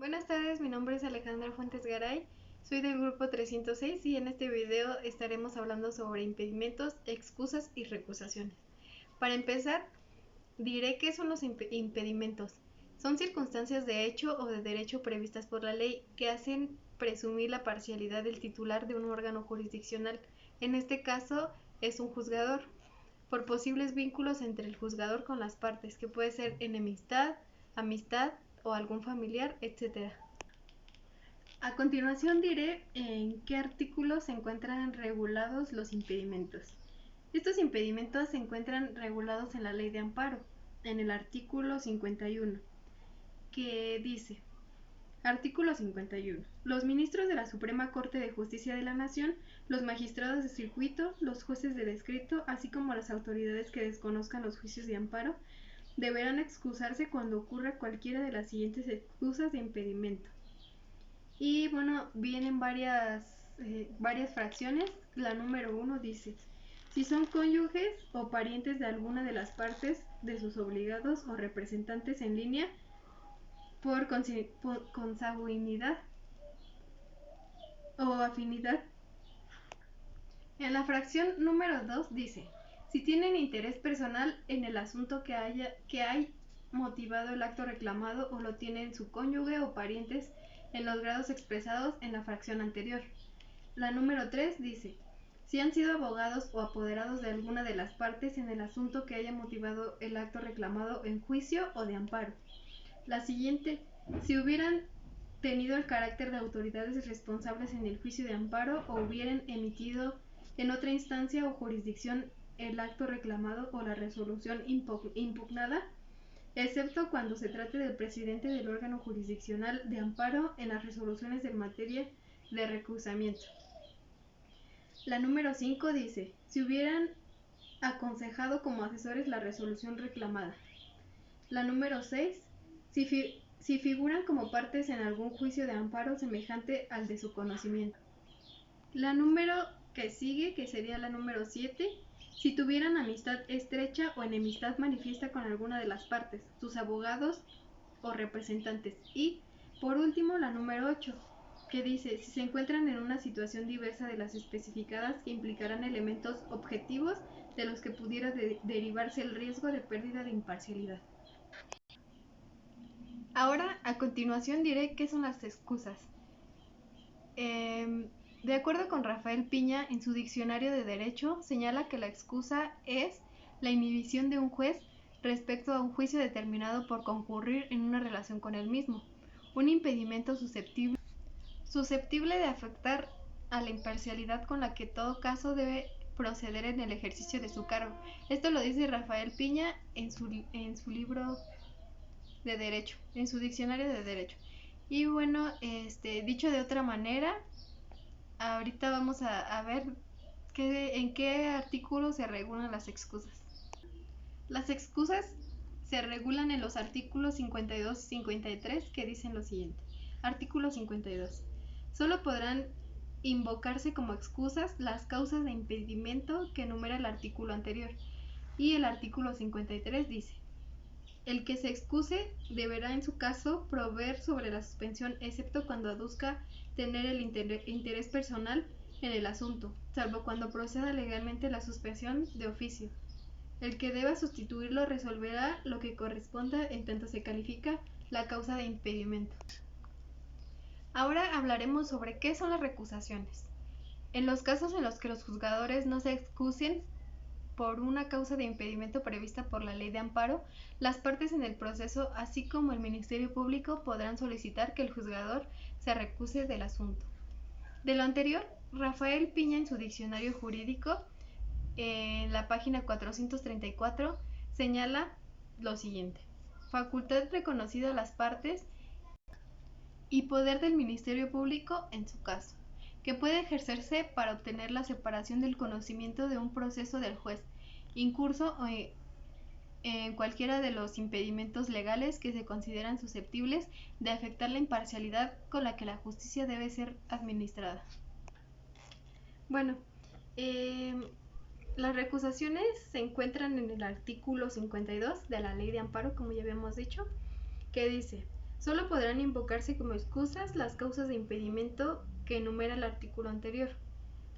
Buenas tardes, mi nombre es Alejandra Fuentes Garay, soy del grupo 306 y en este video estaremos hablando sobre impedimentos, excusas y recusaciones. Para empezar, diré qué son los impedimentos. Son circunstancias de hecho o de derecho previstas por la ley que hacen presumir la parcialidad del titular de un órgano jurisdiccional, en este caso es un juzgador, por posibles vínculos entre el juzgador con las partes, que puede ser enemistad, amistad o algún familiar, etc. A continuación diré en qué artículos se encuentran regulados los impedimentos. Estos impedimentos se encuentran regulados en la Ley de Amparo, en el artículo 51, que dice: Artículo 51. Los ministros de la Suprema Corte de Justicia de la Nación, los magistrados de circuito, los jueces de distrito, así como las autoridades que desconozcan los juicios de amparo, deberán excusarse cuando ocurra cualquiera de las siguientes excusas de impedimento. Y bueno, vienen varias fracciones. La número 1 dice: si son cónyuges o parientes de alguna de las partes de sus obligados o representantes en línea por consanguinidad o afinidad. En la fracción número 2 dice: si tienen interés personal en el asunto que hay motivado el acto reclamado o lo tienen su cónyuge o parientes en los grados expresados en la fracción anterior. La número 3 dice: si han sido abogados o apoderados de alguna de las partes en el asunto que haya motivado el acto reclamado en juicio o de amparo. La siguiente: si hubieran tenido el carácter de autoridades responsables en el juicio de amparo o hubieran emitido en otra instancia o jurisdicción el acto reclamado o la resolución impugnada, excepto cuando se trate del presidente del órgano jurisdiccional de amparo en las resoluciones de materia de recusamiento. La número 5 dice: si hubieran aconsejado como asesores la resolución reclamada. La número 6, si figuran como partes en algún juicio de amparo semejante al de su conocimiento. La número que sigue, que sería la número 7, si tuvieran amistad estrecha o enemistad manifiesta con alguna de las partes, sus abogados o representantes. Y, por último, la número 8, que dice: si se encuentran en una situación diversa de las especificadas que implicarán elementos objetivos de los que pudiera derivarse el riesgo de pérdida de imparcialidad. Ahora, a continuación diré qué son las excusas. De acuerdo con Rafael Piña, en su Diccionario de Derecho, señala que la excusa es la inhibición de un juez respecto a un juicio determinado por concurrir en una relación con él mismo, un impedimento susceptible de afectar a la imparcialidad con la que todo caso debe proceder en el ejercicio de su cargo. Esto lo dice Rafael Piña en su libro de Derecho, en su Diccionario de Derecho. Y bueno, dicho de otra manera, ahorita vamos a ver en qué artículo se regulan las excusas. Las excusas se regulan en los artículos 52 y 53, que dicen lo siguiente. Artículo 52. Solo podrán invocarse como excusas las causas de impedimento que enumera el artículo anterior. Y el artículo 53 dice: el que se excuse deberá en su caso proveer sobre la suspensión, excepto cuando aduzca tener el interés personal en el asunto, salvo cuando proceda legalmente la suspensión de oficio. El que deba sustituirlo resolverá lo que corresponda en tanto se califica la causa de impedimento. Ahora hablaremos sobre qué son las recusaciones. En los casos en los que los juzgadores no se excusen por una causa de impedimento prevista por la Ley de Amparo, las partes en el proceso, así como el Ministerio Público, podrán solicitar que el juzgador se recuse del asunto. De lo anterior, Rafael Piña, en su Diccionario Jurídico, en la página 434, señala lo siguiente: facultad reconocida a las partes y poder del Ministerio Público en su caso, que puede ejercerse para obtener la separación del conocimiento de un proceso del juez, incurso en cualquiera de los impedimentos legales que se consideran susceptibles de afectar la imparcialidad con la que la justicia debe ser administrada. Bueno, las recusaciones se encuentran en el artículo 52 de la Ley de Amparo, como ya habíamos dicho, que dice: Solo podrán invocarse como excusas las causas de impedimento que enumera el artículo anterior.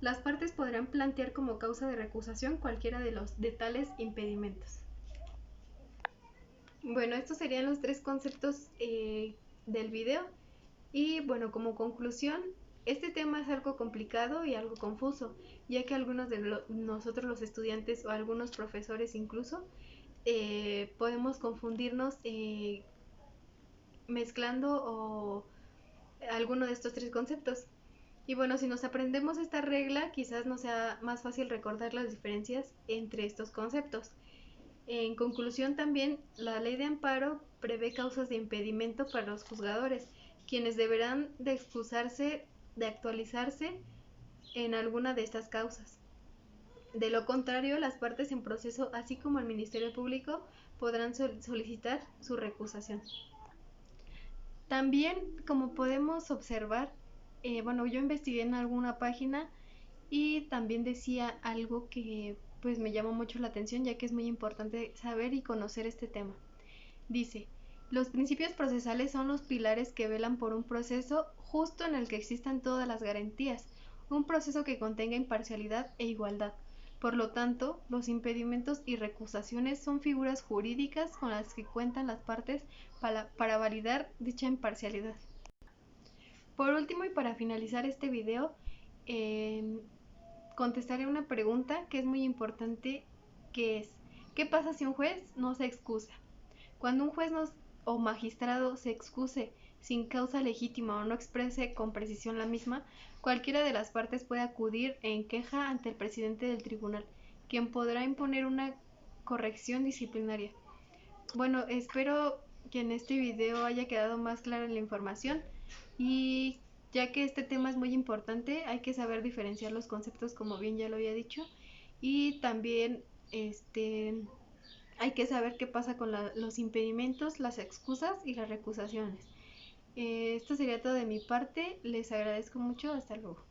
Las partes podrán plantear como causa de recusación cualquiera de tales impedimentos. Bueno, estos serían los 3 conceptos del video. Y bueno, como conclusión, este tema es algo complicado y algo confuso, ya que algunos de nosotros los estudiantes o algunos profesores incluso podemos confundirnos mezclando o alguno de estos 3 conceptos. Y bueno, si nos aprendemos esta regla, quizás nos sea más fácil recordar las diferencias entre estos conceptos. En conclusión, también la ley de amparo prevé causas de impedimento para los juzgadores, quienes deberán de excusarse de actualizarse en alguna de estas causas. De lo contrario, las partes en proceso, así como el Ministerio Público, podrán solicitar su recusación. También, como podemos observar, bueno, yo investigué en alguna página y también decía algo que pues me llamó mucho la atención, ya que es muy importante saber y conocer este tema. Dice, los principios procesales son los pilares que velan por un proceso justo en el que existan todas las garantías, un proceso que contenga imparcialidad e igualdad. Por lo tanto, los impedimentos y recusaciones son figuras jurídicas con las que cuentan las partes para validar dicha imparcialidad. Por último y para finalizar este video, contestaré una pregunta que es muy importante, que es, ¿qué pasa si un juez no se excusa? Cuando un juez o magistrado se excuse sin causa legítima o no exprese con precisión la misma, cualquiera de las partes puede acudir en queja ante el presidente del tribunal, quien podrá imponer una corrección disciplinaria. Bueno, espero que en este video haya quedado más clara la información y ya que este tema es muy importante, hay que saber diferenciar los conceptos, como bien ya lo había dicho, y también hay que saber qué pasa con los impedimentos, las excusas y las recusaciones. Esto sería todo de mi parte, les agradezco mucho, hasta luego.